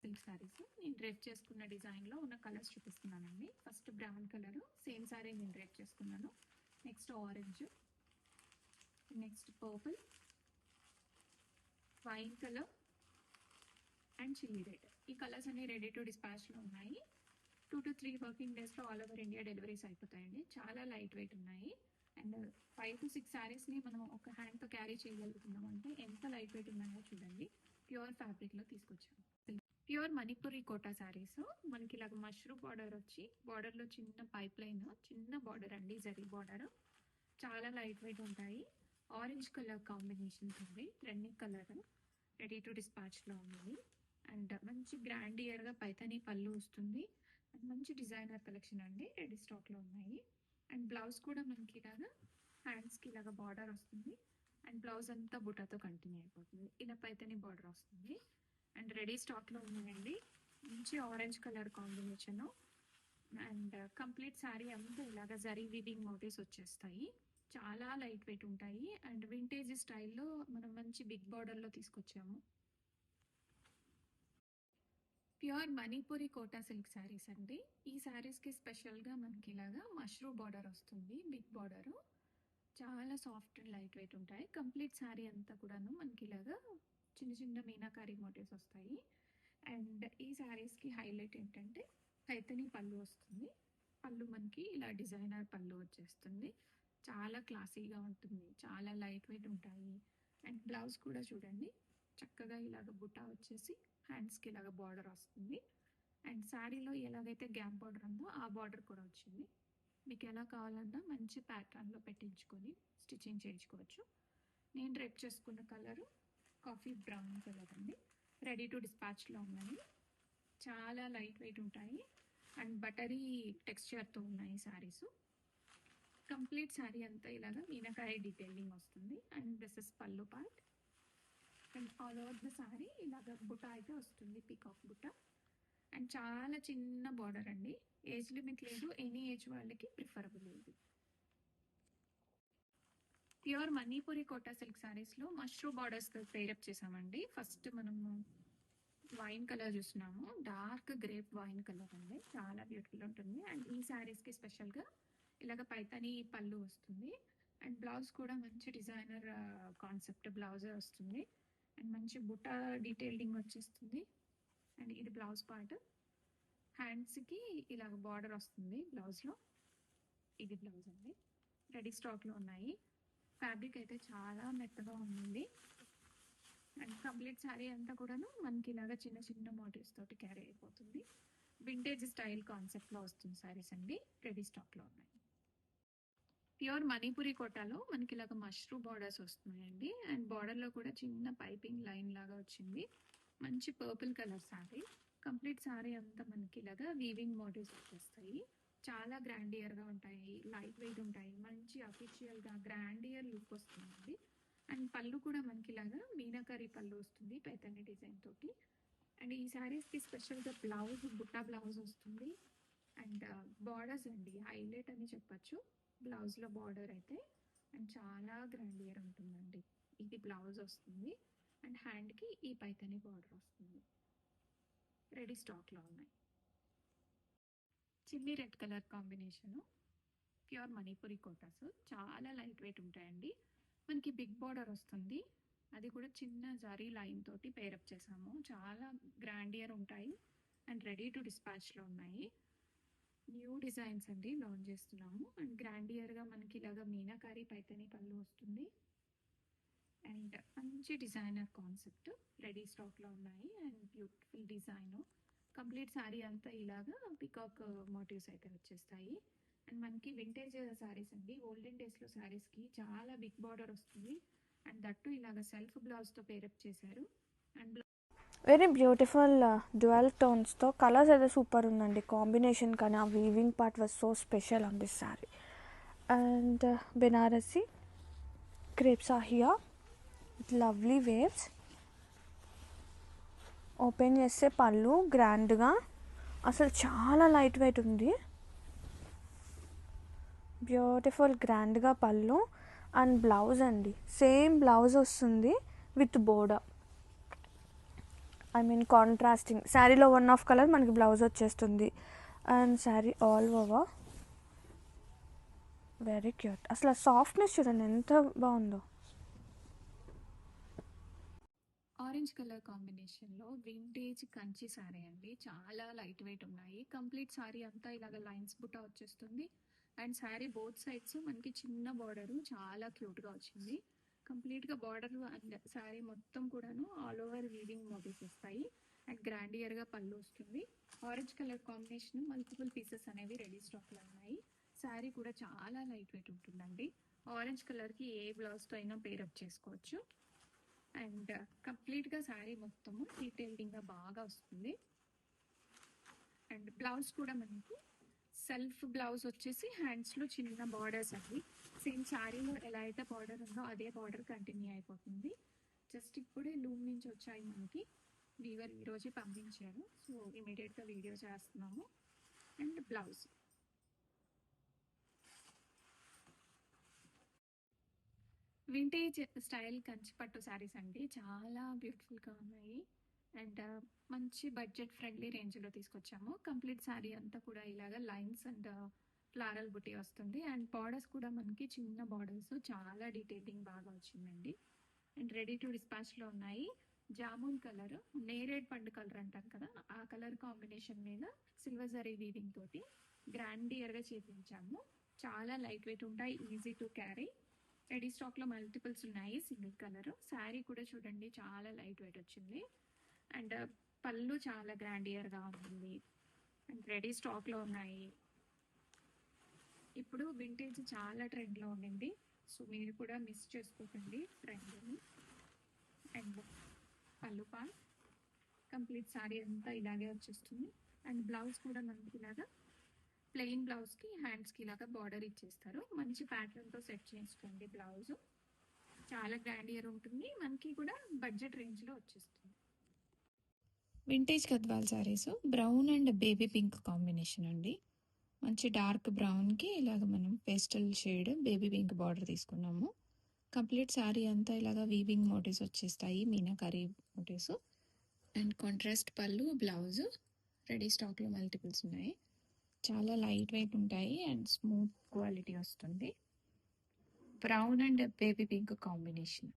Silk saris నేను drape చేసుకున్న డిజైన్లో ఉన్న కలర్స్ చూపిస్తున్నానండి. First brown colour same sorry నేను డ్రేప్ చేసుకున్నాను. Next orange, next purple, wine colour and chilli red. ఈ కలర్స్ అన్ని రెడీ టు డిస్పాచ్లో ఉన్నాయి. 2 to 3 వర్కింగ్ డేస్లో ఆల్ ఓవర్ ఇండియా డెలివరీస్ అయిపోతాయండి. చాలా లైట్ వెయిట్ ఉన్నాయి. అండ్ 5 to 6 శారీస్ని మనం ఒక హ్యాండ్తో క్యారీ చేయగలుగుతున్నాం అంటే ఎంత లైట్ వెయిట్ ఉన్నాయో చూడండి. ప్యూర్ ఫ్యాబ్రిక్లో తీసుకొచ్చాము. ప్యూర్ మణిపురి కోటా శారీస్ మనకి ఇలాగ మష్రూమ్ బార్డర్ వచ్చి బార్డర్లో చిన్న పైప్ లైన్, చిన్న బార్డర్ అండి, జరీ బార్డర్. చాలా లైట్ వెయిట్ ఉంటాయి. ఆరెంజ్ కలర్ కాంబినేషన్ ఉంది, రన్నింగ్ కలర్, రెడీ టు డిస్పాచ్లో ఉంది. అండ్ మంచి గ్రాండ్ ఇయర్గా పైతానీ పళ్ళు వస్తుంది. అండ్ మంచి డిజైనర్ కలెక్షన్ అండి, రెడీ స్టాక్లో ఉన్నాయి. అండ్ బ్లౌజ్ కూడా మనకి ఇలాగా హ్యాండ్స్కి ఇలాగ బార్డర్ వస్తుంది. అండ్ బ్లౌజ్ అంతా బుటాతో కంటిన్యూ అయిపోతుంది. ఇలా పైతానీ బార్డర్ వస్తుంది. అండ్ రెడీ స్టాక్లో ఉన్నాయండి. మంచి orange colour combination. And complete sari అంతా ఇలాగ జరీ వీవింగ్ మోటివ్స్ వచ్చేస్తాయి. చాలా లైట్ వెయిట్ ఉంటాయి. అండ్ వింటేజ్ స్టైల్లో మనం మంచి బిగ్ బార్డర్లో తీసుకొచ్చాము. ప్యూర్ మణిపురి కోటా సిల్క్ శారీస్ అండి. ఈ శారీస్కి స్పెషల్గా మనకి ఇలాగా మష్రూమ్ బార్డర్ వస్తుంది, బిగ్ బార్డరు. చాలా సాఫ్ట్ అండ్ లైట్ వెయిట్ ఉంటాయి. కంప్లీట్ శారీ అంతా కూడాను మనకి ఇలాగా చిన్న చిన్న మీనాకారి మోటివ్స్ వస్తాయి. అండ్ ఈ శారీస్కి హైలైట్ ఏంటంటే పైతానీ పళ్ళు వస్తుంది. పళ్ళు మనకి ఇలా డిజైనర్ పళ్ళు వచ్చేస్తుంది. చాలా క్లాసీగా ఉంటుంది, చాలా లైట్ వెయిట్ ఉంటాయి. అండ్ బ్లౌజ్ కూడా చూడండి, చక్కగా ఇలాగ బుటా వచ్చేసి హ్యాండ్స్కి ఇలాగ బార్డర్ వస్తుంది. అండ్ శారీలో ఎలాగైతే గ్యాప్ బార్డర్ ఉందో ఆ బార్డర్ కూడా వచ్చింది. మీకు ఎలా కావాలన్నా మంచి ప్యాటర్న్లో పెట్టించుకొని స్టిచ్చింగ్ చేయించుకోవచ్చు. నేను డ్రేప్ చేసుకున్న కలరు కాఫీ బ్రౌన్ కలర్ అండి, రెడీ టు డిస్పాచ్లో ఉన్నాయి. చాలా లైట్ వెయిట్ ఉంటాయి అండ్ బటరీ టెక్స్చర్తో ఉన్నాయి శారీస్. కంప్లీట్ శారీ అంతా ఇలాగా మీనకాయ డీటెయిలింగ్ వస్తుంది. అండ్ దిస్ ఇస్ పళ్ళు part. And all over the sari ఇలాగ బుటా అయితే వస్తుంది, పీకాక్ బుటా. అండ్ చాలా చిన్న బార్డర్ అండి, ఏజ్ లిమిట్ లేదు, ఎనీ ఏజ్ వాళ్ళకి ప్రిఫరబుల్ ఇది. ప్యూర్ మణిపురి కోటా సిల్క్ శారీస్లో మష్రూమ్ బార్డర్స్తో పేరప్ చేసామండి. ఫస్ట్ మనము వైన్ కలర్ చూస్తున్నాము, డార్క్ గ్రేప్ వైన్ కలర్ అండి, చాలా బ్యూటిఫుల్ ఉంటుంది. అండ్ ఈ శారీస్కి స్పెషల్గా ఇలాగ పైతానీ పళ్ళు వస్తుంది. అండ్ బ్లౌజ్ కూడా మంచి డిజైనర్ కాన్సెప్ట్ బ్లౌజ్ వస్తుంది. అండ్ మంచి బుటా డీటెయిలింగ్ వచ్చేస్తుంది. అండ్ ఇది బ్లౌజ్ పార్ట్. హ్యాండ్స్కి ఇలాగ బార్డర్ వస్తుంది బ్లౌజ్లో. ఇది బ్లౌజ్ అండి, రెడీ స్టాక్లో ఉన్నాయి. ఫ్యాబ్రిక్ అయితే చాలా మెత్తగా ఉంది. అండ్ కంప్లీట్ శారీ అంతా కూడాను మనకి ఇలాగ చిన్న చిన్న మోటివ్స్ తోటి క్యారీ అయిపోతుంది. వింటేజ్ స్టైల్ కాన్సెప్ట్లో వస్తుంది శారీస్ అండి, రెడీ స్టాక్లో ఉన్నాయి. ప్యూర్ మణిపురి కోటాలో మనకి ఇలాగ మష్రూమ్ బార్డర్స్ వస్తున్నాయండి. అండ్ బార్డర్లో కూడా చిన్న పైపింగ్ లైన్ లాగా వచ్చింది. మంచి purple colour sari. Complete sari అంతా మనకి ఇలాగా వీవింగ్ మోటివ్స్ వచ్చేస్తాయి. చాలా గ్రాండియర్గా ఉంటాయి, లైట్ వెయిట్ ఉంటాయి, మంచి అఫీషియల్గా గ్రాండియర్ లుక్ వస్తుందండి. అండ్ పళ్ళు కూడా మనకి ఇలాగా మీనాకరీ పళ్ళు వస్తుంది పైతానీ డిజైన్ తోటి. అండ్ ఈ శారీస్కి స్పెషల్గా బ్లౌజ్ బుట్టా బ్లౌజ్ వస్తుంది. అండ్ బార్డర్స్ అండి హైలైట్ అని చెప్పచ్చు బ్లౌజ్లో బార్డర్ అయితే. అండ్ చాలా గ్రాండియర్ ఉంటుందండి. ఇది బ్లౌజ్ వస్తుంది. అండ్ హ్యాండ్కి ఈ పైతానీ బార్డర్ వస్తుంది. రెడీ స్టాక్లో ఉన్నాయి. Chilli red colour combination, pure Manipuri Kotas. చాలా లైట్ వెయిట్ ఉంటాయండి. మనకి బిగ్ బార్డర్ వస్తుంది, అది కూడా చిన్న జరీ లైన్ తోటి పేరప్ చేసాము. చాలా గ్రాండియర్ ఉంటాయి అండ్ రెడీ టు డిస్పాచ్లో ఉన్నాయి. న్యూ డిజైన్స్ అండి లాంచ్ చేస్తున్నాము. అండ్ గ్రాండియర్గా మనకి ఇలాగ మీనాకారి పైతానీ పళ్ళు వస్తుంది. అండ్ మంచి డిజైనర్ కాన్సెప్ట్, రెడీ స్టాక్లో ఉన్నాయి. And beautiful design. Complete sari అంతా ఇలాగా పికాక్ మోటివ్స్ అయితే వచ్చేస్తాయి. అండ్ మనకి వింటేజ్ శారీస్ అండి, ఓల్డెన్ డేస్లో శారీస్కి చాలా బిగ్ బార్డర్ వస్తుంది. అండ్ దట్టు ఇలాగ సెల్ఫ్ బ్లౌజ్తో పేరప్ చేశారు. అండ్ వెరీ బ్యూటిఫుల్ డ్యువల్ టోన్స్తో కలర్స్ అయితే సూపర్ ఉందండి. కాంబినేషన్ కానీ ఆ weaving part was so special on this sari. And Banarasi crepes are here with lovely waves. Open చేస్తే పళ్ళు గ్రాండ్గా, అసలు చాలా లైట్ వెయిట్ ఉంది. బ్యూటిఫుల్ గ్రాండ్గా పళ్ళు. అండ్ బ్లౌజ్ అండి సేమ్ బ్లౌజ్ వస్తుంది with border. I mean contrasting శారీలో వన్ ఆఫ్ కలర్ మనకి బ్లౌజ్ వచ్చేస్తుంది. And sari all over very cute. అసలు సాఫ్ట్నెస్ చూడండి ఎంత బాగుందో. ఆరెంజ్ కలర్ కాంబినేషన్లో వింటేజ్ కంచి సారీ అండి. చాలా లైట్ వెయిట్ ఉన్నాయి. కంప్లీట్ సారీ అంతా ఇలాగ లైన్స్ బుట్ట వచ్చేస్తుంది. అండ్ సారీ బోత్ సైడ్స్ మనకి చిన్న బార్డర్ చాలా క్యూట్గా వచ్చింది. కంప్లీట్గా బార్డర్ అండ్ సారీ మొత్తం కూడాను ఆల్ ఓవర్ వీవింగ్ మోటివ్స్ వస్తాయి. అండ్ గ్రాండియర్గా పళ్ళు వస్తుంది. Orange colour combination multiple pieces అనేవి రెడీ స్టాక్లో ఉన్నాయి. సారీ కూడా చాలా లైట్ వెయిట్ ఉంటుందండి. ఆరెంజ్ కలర్కి ఏ బ్లౌజ్తో అయినా పేరప్ చేసుకోవచ్చు. అండ్ కంప్లీట్గా శారీ మొత్తము డీటెయిలింగ్గా బాగా వస్తుంది. అండ్ బ్లౌజ్ కూడా మనకు సెల్ఫ్ బ్లౌజ్ వచ్చేసి హ్యాండ్స్లో చిన్న బార్డర్స్ అండి. సేమ్ శారీలో ఎలా అయితే బార్డర్ ఉందో అదే బార్డర్ కంటిన్యూ అయిపోతుంది. జస్ట్ ఇప్పుడే లూమ్ నుంచి వచ్చాయి మనకి. వీవర్ ఈరోజు పంపించారు, సో ఇమీడియట్గా వీడియో చేస్తున్నాము. And blouse vintage style Kanchi పట్టు శారీస్ అండి. చాలా బ్యూటిఫుల్గా ఉన్నాయి. అండ్ మంచి బడ్జెట్ ఫ్రెండ్లీ రేంజ్లో తీసుకొచ్చాము. కంప్లీట్ శారీ అంతా కూడా ఇలాగ లైన్స్ అండ్ ఫ్లారల్ బుట్టి వస్తుంది. అండ్ బార్డర్స్ కూడా మనకి చిన్న బార్డర్స్, చాలా డీటెయిలింగ్ బాగా వచ్చిందండి. అండ్ రెడీ టు డిస్పాచ్లో ఉన్నాయి. జామున్ కలర్, నేరేడ్ పండు కలర్ అంటారు కదా, ఆ కలర్ కాంబినేషన్ మీద సిల్వర్ జరీ వీవింగ్ తోటి గ్రాండియర్గా చేపించాము. చాలా లైట్ వెయిట్ ఉంటాయి, ఈజీ టు క్యారీ. రెడీ స్టాక్లో మల్టిపుల్స్ ఉన్నాయి. సింగిల్ కలర్ శారీ కూడా చూడండి చాలా లైట్ వెయిట్ వచ్చింది. అండ్ పళ్ళు చాలా గ్రాండియర్గా ఉంటుంది. అండ్ రెడీ స్టాక్లో ఉన్నాయి. ఇప్పుడు వింటేజ్ చాలా ట్రెండ్లో ఉండింది, సో మీరు కూడా మిస్ చేసుకోకండి ట్రెండ్ని. అండ్ పళ్ళు పాల్ కంప్లీట్ శారీ అంతా ఇలాగే వచ్చేస్తుంది. అండ్ బ్లౌజ్ కూడా మనకి ఇలాగా ప్లెయిన్ బ్లౌజ్కి హ్యాండ్స్కి ఇలాగా బార్డర్ ఇచ్చేస్తారు. మంచి ప్యాటర్న్తో సెట్ చేసుకోండి. బ్లౌజ్ చాలా గ్రాండియర్ ఉంటుంది, మనకి కూడా బడ్జెట్ రేంజ్లో వచ్చేస్తుంది. Vintage Gadwal saris brown and baby pink combination అండి. మంచి డార్క్ బ్రౌన్కి ఇలాగ మనం pastel shade baby pink border తీసుకున్నాము. కంప్లీట్ శారీ అంతా ఇలాగ వీవింగ్ మోటివ్స్ వచ్చేస్తాయి, మీనాకరీ మోటివ్స్. అండ్ కాంట్రాస్ట్ పళ్ళు, బ్లౌజ్. రెడీ స్టాక్లో మల్టిపుల్స్ ఉన్నాయి. చాలా లైట్ వెయిట్ ఉంటాయి అండ్ స్మూత్ క్వాలిటీ వస్తుంది. Brown and baby pink combination.